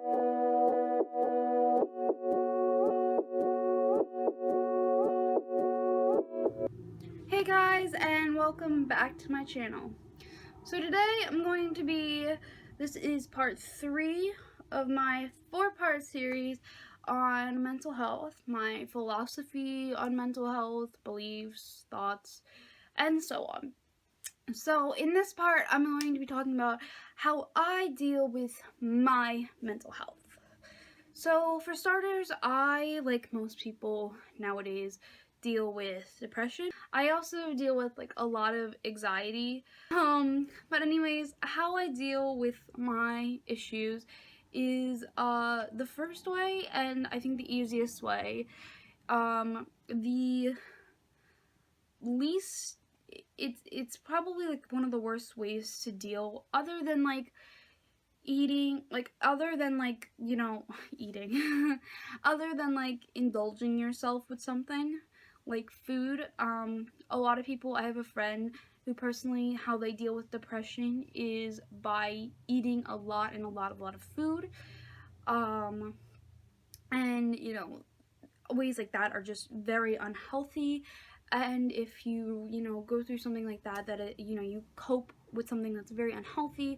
Hey guys, and welcome back to my channel. So today this is part 3 of my 4-part series on mental health, my philosophy on mental health, beliefs, thoughts, and so on. So in this part, I'm going to be talking about how I deal with my mental health. So for starters, I, like most people nowadays, deal with depression. I also deal with like a lot of anxiety. But anyways, how I deal with my issues is the first way, and I think the easiest way, the least, it's probably like one of the worst ways to deal, other than like eating, like other than like, you know, eating other than like indulging yourself with something like food. A lot of people, I have a friend who personally, how they deal with depression is by eating a lot and a lot of food, and you know, ways like that are just very unhealthy. And if you know, go through something like that, you know, you cope with something that's very unhealthy,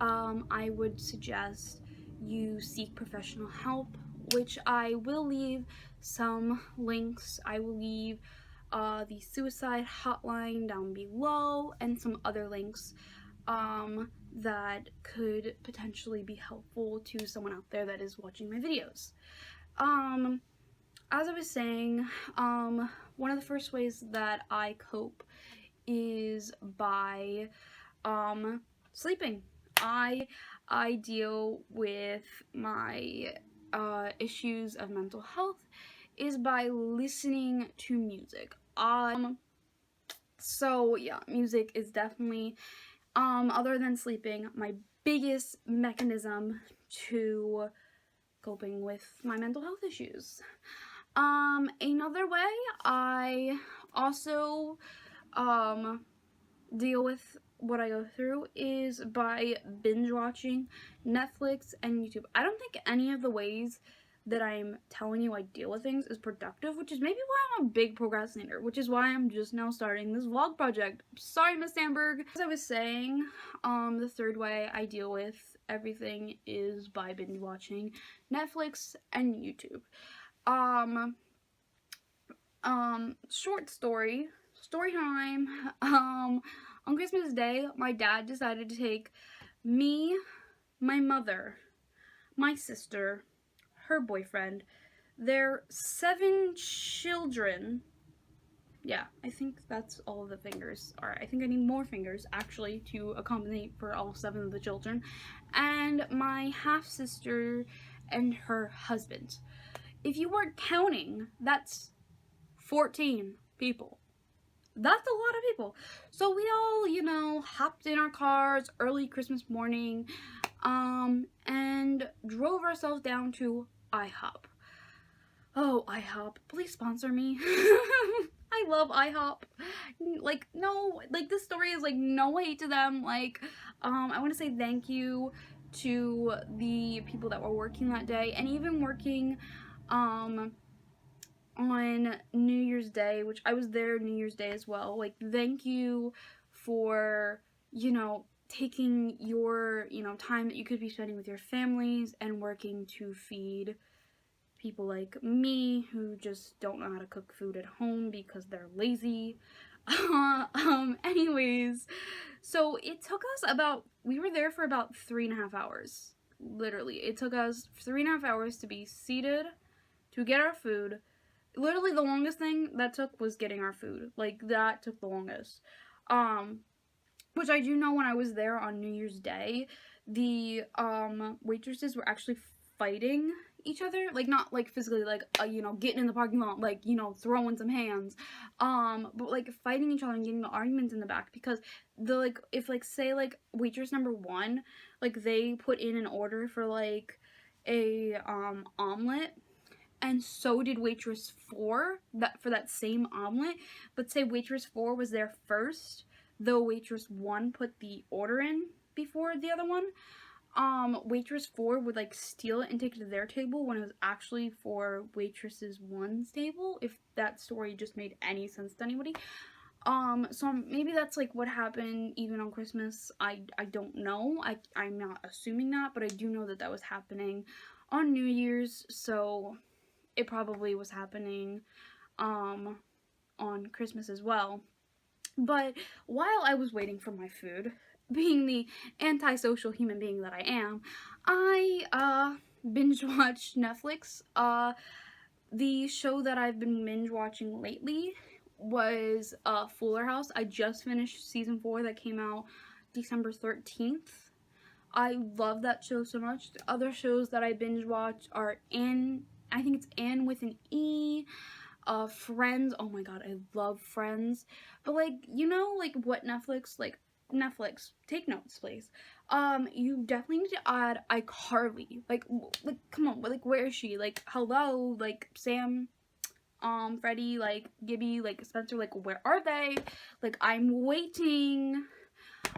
I would suggest you seek professional help, which I will leave some links. I will leave the suicide hotline down below and some other links that could potentially be helpful to someone out there that is watching my videos. As I was saying, one of the first ways that I cope is by sleeping. I deal with my issues of mental health is by listening to music. So yeah, music is definitely, other than sleeping, my biggest mechanism to coping with my mental health issues. Another way I also deal with what I go through is by binge watching Netflix and YouTube. I don't think any of the ways that I'm telling you I deal with things is productive, which is maybe why I'm a big procrastinator, which is why I'm just now starting this vlog project. Sorry, Miss Sandberg. As I was saying, the third way I deal with everything is by binge watching Netflix and YouTube. Short story time. On Christmas Day, my dad decided to take me, my mother, my sister, her boyfriend, their 7 children. Yeah, I think that's all of the fingers. Alright, I think I need more fingers, actually, to accommodate for all 7 of the children. And my half-sister and her husband. If you weren't counting, that's 14 people. That's a lot of people. So we all, you know, hopped in our cars early Christmas morning, and drove ourselves down to IHOP. Oh, IHOP, please sponsor me. I love IHOP. Like, no, like, this story is like no hate to them. Like, I want to say thank you to the people that were working that day, and even working, on New Year's Day, which I was there New Year's Day as well. Like, thank you for, you know, taking your, you know, time that you could be spending with your families and working to feed people like me who just don't know how to cook food at home because they're lazy. Anyways, so it took us about, we were there for about 3.5 hours. Literally, it took us 3.5 hours to be seated, to get our food. Literally, the longest thing that took was getting our food. Like, that took the longest. Which I do know, when I was there on New Year's Day, the waitresses were actually fighting each other, like, not like physically, like, you know, getting in the parking lot, like, you know, throwing some hands, but like fighting each other and getting the arguments in the back, because the, like, if, like, say, like, waitress number 1, like, they put in an order for like a omelet, and so did waitress 4 for that same omelet, but say waitress 4 was there first, though waitress 1 put the order in before the other one. waitress 4 would like steal it and take it to their table when it was actually for waitresses 1's table, if that story just made any sense to anybody. So maybe that's like what happened even on Christmas. I don't know. I'm not assuming that, but I do know that that was happening on New Year's, so it probably was happening on Christmas as well. But while I was waiting for my food, being the antisocial human being that I am, I binge watched Netflix. The show that I've been binge watching lately was Fuller House. I just finished season 4 that came out December 13th. I love that show so much. The other shows that I binge watch are I think it's Anne with an E, Friends. Oh my god, I love Friends. But like, you know, like what Netflix, take notes, please. You definitely need to add iCarly. Like, come on, like, where is she? Like, hello, like, Sam, Freddie, like, Gibby, like, Spencer, like, where are they? Like, I'm waiting.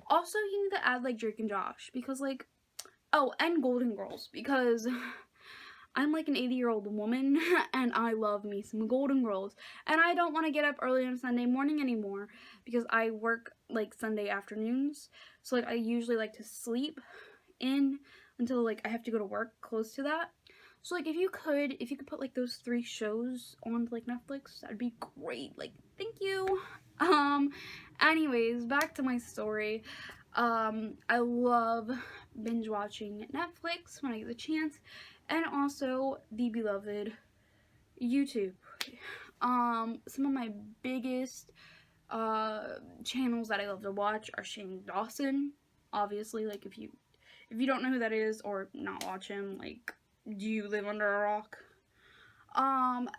Also, you need to add, like, Drake and Josh, because, like, oh, and Golden Girls, because I'm like an 80-year-old woman, and I love me some Golden Girls, and I don't want to get up early on Sunday morning anymore, because I work, like, Sunday afternoons, so, like, I usually like to sleep in until, like, I have to go to work close to that. So, like, if you could put, like, those 3 shows on, like, Netflix, that'd be great. Like, thank you. Anyways, back to my story. I love binge watching Netflix when I get the chance, and also the beloved YouTube. Some of my biggest channels that I love to watch are Shane Dawson. Obviously, like, if you don't know who that is or not watch him, like, do you live under a rock?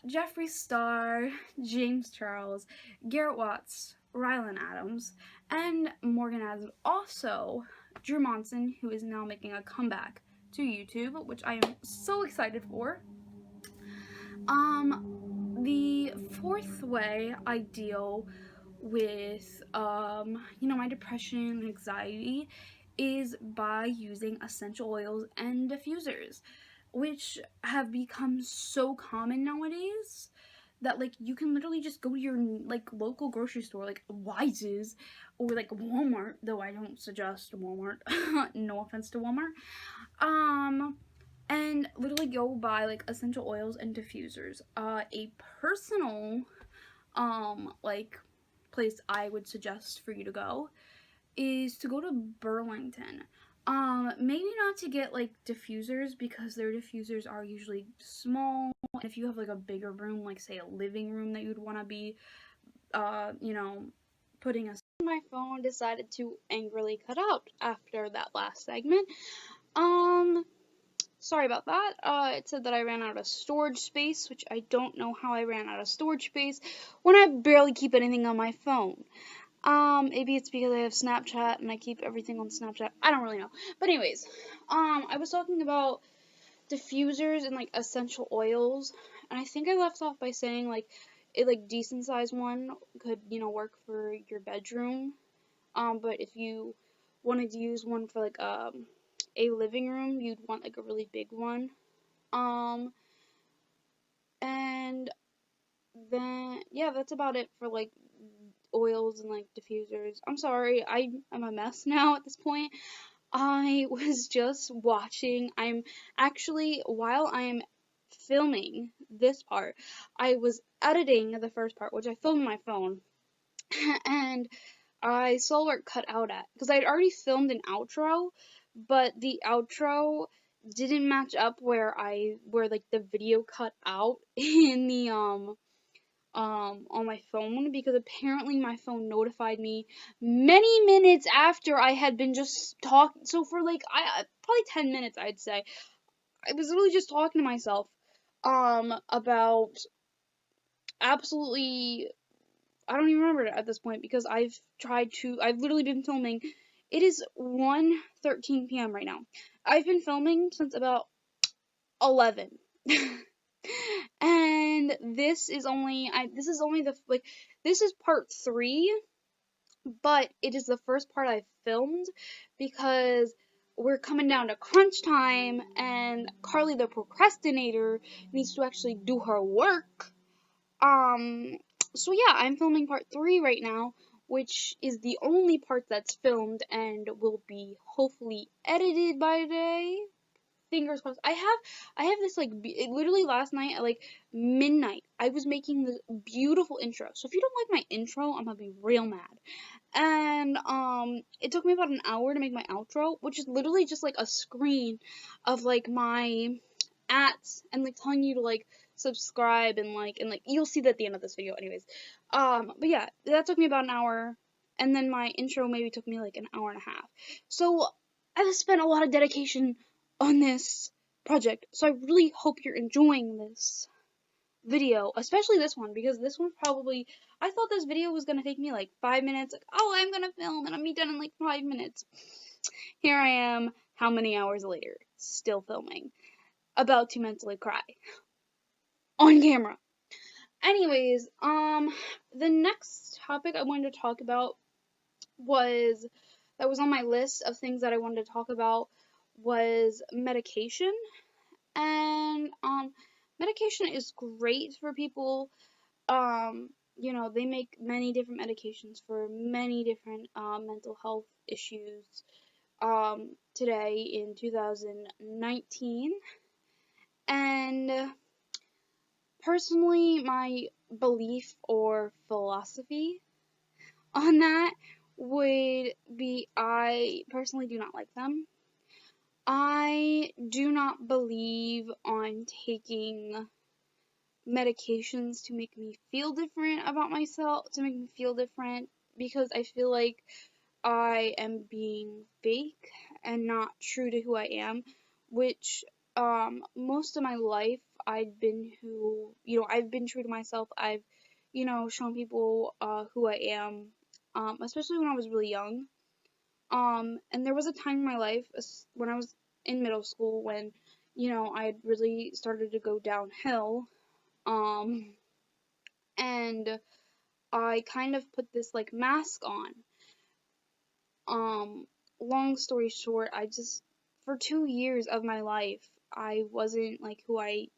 Jeffree Star, James Charles, Garrett Watts, Rylan Adams, and Morgan Adams. Also, Drew Monson, who is now making a comeback to YouTube, which I am so excited for. The 4th way I deal with, you know, my depression and anxiety is by using essential oils and diffusers, which have become so common nowadays that, like, you can literally just go to your, like, local grocery store, like Wise's, or, like, Walmart, though I don't suggest Walmart, no offense to Walmart, and literally go buy, like, essential oils and diffusers. A personal, like, place I would suggest for you to go is to go to Burlington. Maybe not to get, like, diffusers, because their diffusers are usually small. If you have, like, a bigger room, like, say, a living room that you'd want to be, you know, putting a... My phone decided to angrily cut out after that last segment. Sorry about that. It said that I ran out of storage space, which I don't know how I ran out of storage space when I barely keep anything on my phone. Maybe it's because I have Snapchat and I keep everything on Snapchat. I don't really know. But anyways, I was talking about diffusers and, like, essential oils, and I think I left off by saying, like, decent sized one could, you know, work for your bedroom. But if you wanted to use one for, like, a living room, you'd want, like, a really big one. And then, yeah, that's about it for, like, oils and, like, diffusers. I'm sorry, I'm a mess now at this point. I was just watching, while I'm filming this part, I was editing the first part, which I filmed on my phone, and I saw where it cut out at, because I'd already filmed an outro, but the outro didn't match up where like, the video cut out in the, on my phone, because apparently my phone notified me many minutes after I had been just talking. So for, like, probably 10 minutes, I'd say, I was literally just talking to myself, about absolutely, I don't even remember at this point, because I've literally been filming. It is 1:13 p.m. right now. I've been filming since about 11. And this is part 3, but it is the first part I filmed, because we're coming down to crunch time, and Carly the procrastinator needs to actually do her work. So yeah, I'm filming part 3 right now, which is the only part that's filmed and will be hopefully edited by today. Fingers crossed. I have this like literally last night at like midnight I was making this beautiful intro. So if you don't like my intro, I'm gonna be real mad. And it took me about an hour to make my outro, which is literally just like a screen of like my ats and like telling you to like subscribe and like you'll see that at the end of this video anyways. But yeah, that took me about an hour, and then my intro maybe took me like an hour and a half. So I've spent a lot of dedication on this project, so I really hope you're enjoying this video, especially this one, because this one probably, I thought this video was gonna take me like 5 minutes, like, oh, I'm gonna film and I'm be done in like 5 minutes. Here I am, how many hours later, still filming, about to mentally cry, on camera. Anyways, the next topic I wanted to talk about that was on my list of things that I wanted to talk about was medication. And medication is great for people. You know, they make many different medications for many different mental health issues today in 2019. And personally, my belief or philosophy on that would be, I personally do not like them. I do not believe on taking medications to make me feel different about myself, to make me feel different, because I feel like I am being fake and not true to who I am, which most of my life I've been I've been true to myself. I've, shown people who I am, especially when I was really young. And there was a time in my life when I was in middle school when, I had really started to go downhill. And I kind of put this like mask on. Long story short, for 2 years of my life, I wasn't like who I,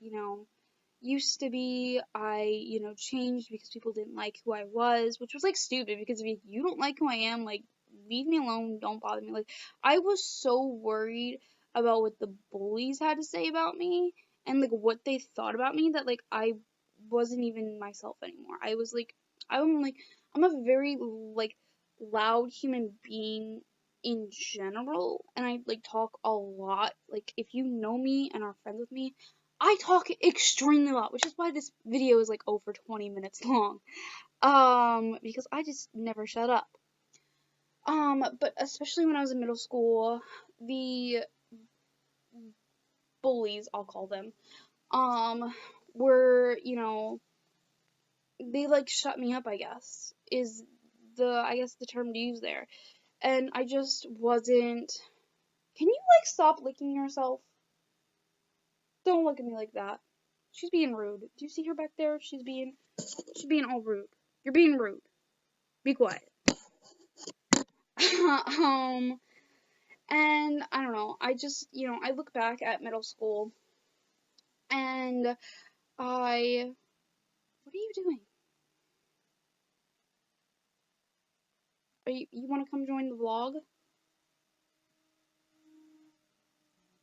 used to be. I, changed because people didn't like who I was, which was like stupid, because if you don't like who I am, like, leave me alone, don't bother me. Like, I was so worried about what the bullies had to say about me and like what they thought about me that like I wasn't even myself anymore. I'm a very like loud human being in general, and I like talk a lot. Like, if you know me and are friends with me, I talk extremely loud, which is why this video is like over 20 minutes long. Because I just never shut up. But especially when I was in middle school, the bullies, I'll call them, were, they like shut me up, I guess, is the term to use there. And I just wasn't. Can you like stop licking yourself? Don't look at me like that. She's being rude. Do you see her back there? She's being all rude. You're being rude. Be quiet. And I don't know. I just, I look back at middle school and what are you doing? You want to come join the vlog?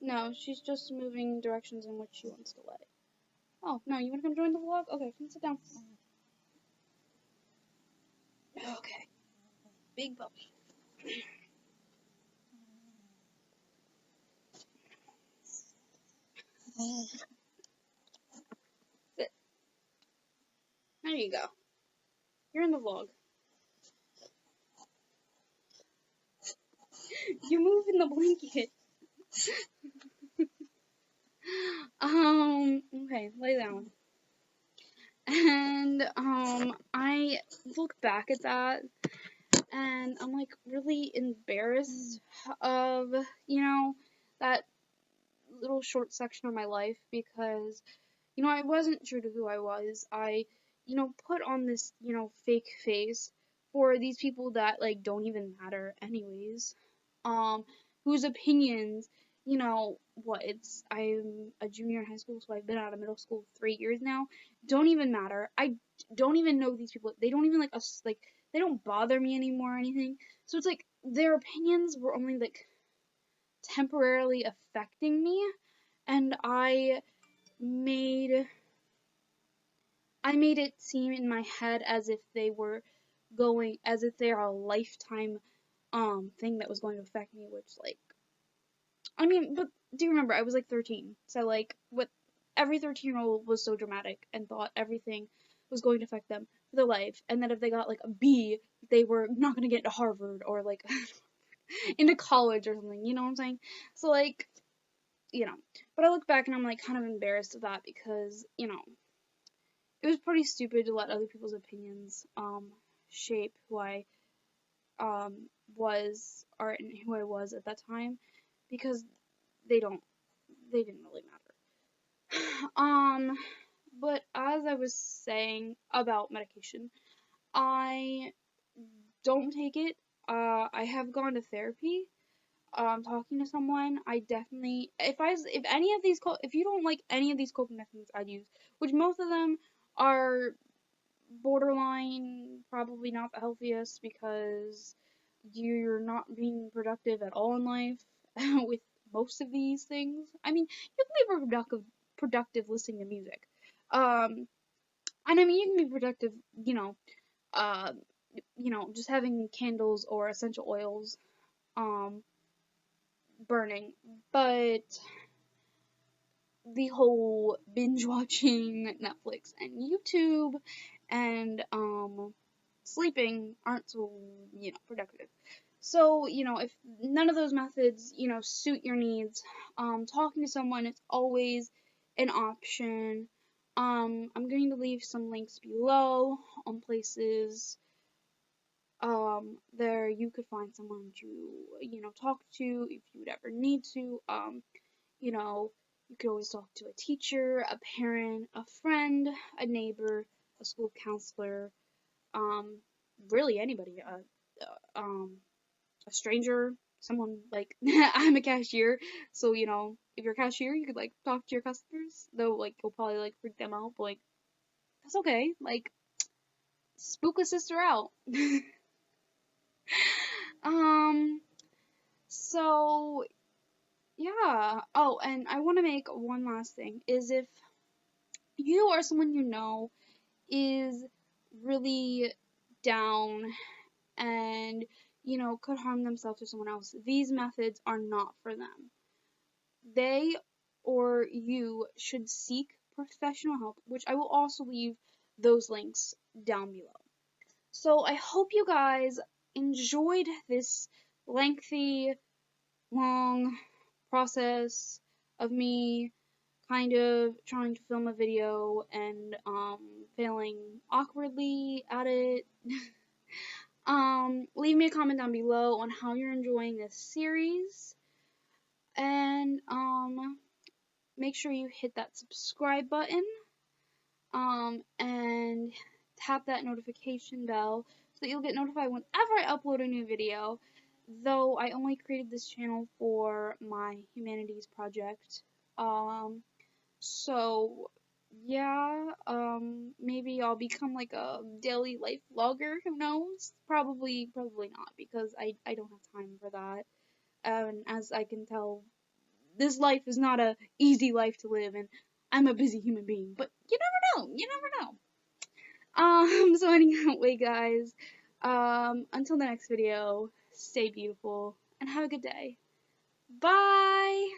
No, she's just moving directions in which she wants to lay. Oh, no, you want to come join the vlog? Okay, come sit down. Okay. Big puppy. Sit. There you go. You're in the vlog. You're moving the blanket. Okay, lay down. And, I look back at that, and I'm, like, really embarrassed of, that little short section of my life, because, I wasn't true to who I was. I, put on this, fake face for these people that, like, don't even matter anyways. whose opinions, you know, I'm a junior in high school, so I've been out of middle school 3 years now, don't even matter. I don't even know these people. They don't even like us, like, they don't bother me anymore or anything. So it's like, their opinions were only, like, temporarily affecting me, and I made it seem in my head as if they are a lifetime thing that was going to affect me, which, like, I mean, but do you remember, I was like 13, so like, what every 13-year-old was so dramatic and thought everything was going to affect them for their life, and that if they got like a B, they were not going to get into Harvard or like into college or something, you know what I'm saying? So like, you know, but I look back and I'm like kind of embarrassed of that, because, you know, it was pretty stupid to let other people's opinions shape who I was, or who I was at that time, because they didn't really matter. But as I was saying about medication, I don't take it. I have gone to therapy. Talking to someone, I definitely, if you don't like any of these coping methods I'd use, which most of them are borderline, probably not the healthiest, because you're not being productive at all in life with most of these things. I mean, you can be productive listening to music. And I mean, you can be productive, uh, just having candles or essential oils, burning. But the whole binge watching Netflix and YouTube and sleeping aren't so, productive. So, if none of those methods, suit your needs, talking to someone is always an option. I'm going to leave some links below on places there you could find someone to, talk to if you would ever need to. You could always talk to a teacher, a parent, a friend, a neighbor, a school counselor, really anybody, a stranger, someone, like, I'm a cashier, so, if you're a cashier, you could, like, talk to your customers, though, like, you'll probably, like, freak them out, but, like, that's okay, like, spook a sister out. So, yeah. Oh, and I want to make one last thing, is if you or someone you know is really down and, could harm themselves or someone else, these methods are not for them. They or you should seek professional help, which I will also leave those links down below. So I hope you guys enjoyed this lengthy, long process of me kind of trying to film a video and failing awkwardly at it. Leave me a comment down below on how you're enjoying this series, and make sure you hit that subscribe button, and tap that notification bell so that you'll get notified whenever I upload a new video, though I only created this channel for my humanities project. So yeah, maybe I'll become like a daily life vlogger, who knows? Probably not, because I don't have time for that. And as I can tell, this life is not a easy life to live, and I'm a busy human being, but you never know. So anyway, guys, until the next video, stay beautiful, and have a good day. Bye!